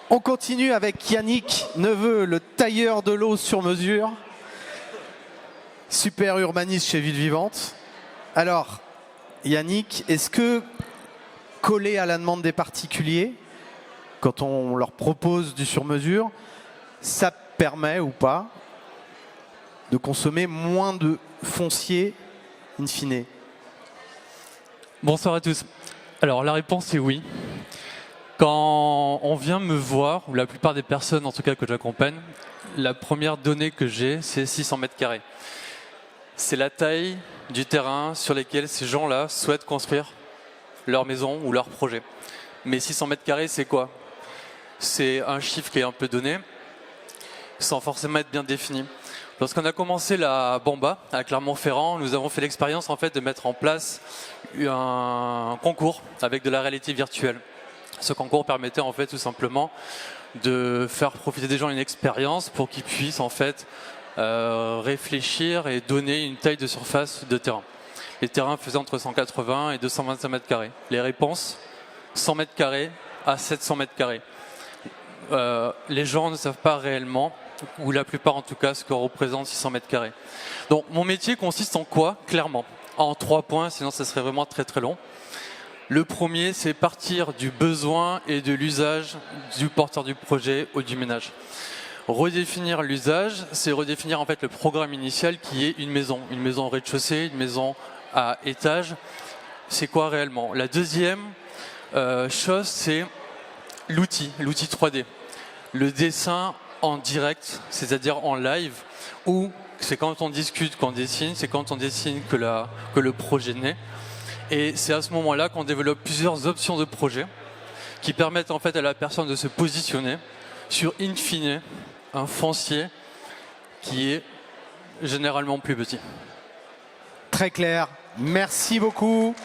On continue avec Yannick Neveu, le tailleur de l'eau sur mesure. Super urbaniste chez Ville Vivante. Alors, Yannick, est-ce que coller à la demande des particuliers, quand on leur propose du sur-mesure, ça permet ou pas de consommer moins de foncier in fine? Bonsoir à tous. Alors la réponse est oui. Quand on vient me voir, ou la plupart des personnes en tout cas que j'accompagne, la première donnée que j'ai, c'est 600 mètres carrés. C'est la taille du terrain sur lequel ces gens-là souhaitent construire leur maison ou leur projet. Mais 600 mètres carrés, c'est quoi? C'est un chiffre qui est un peu donné, sans forcément être bien défini. Lorsqu'on a commencé la Bamba à Clermont-Ferrand, nous avons fait l'expérience en fait de mettre en place un concours avec de la réalité virtuelle. Ce concours permettait en fait tout simplement de faire profiter des gens d'une expérience pour qu'ils puissent en fait réfléchir et donner une taille de surface de terrain. Les terrains faisaient entre 180 et 225 mètres carrés. Les réponses, 100 mètres carrés à 700 mètres carrés. Les gens ne savent pas réellement, ou la plupart en tout cas, ce que représente 600 mètres carrés. Donc mon métier consiste en quoi? Clairement, en 3 points, sinon ça serait vraiment très très long. Le premier, c'est partir du besoin et de l'usage du porteur du projet ou du ménage. Redéfinir l'usage, c'est redéfinir en fait le programme initial qui est une maison au rez-de-chaussée, une maison à étage. C'est quoi réellement? La deuxième chose, c'est l'outil 3D. Le dessin en direct, c'est-à-dire en live, où c'est quand on discute qu'on dessine, c'est quand on dessine que le projet naît. Et c'est à ce moment-là qu'on développe plusieurs options de projet qui permettent en fait à la personne de se positionner sur, in fine, un foncier qui est généralement plus petit. Très clair. Merci beaucoup.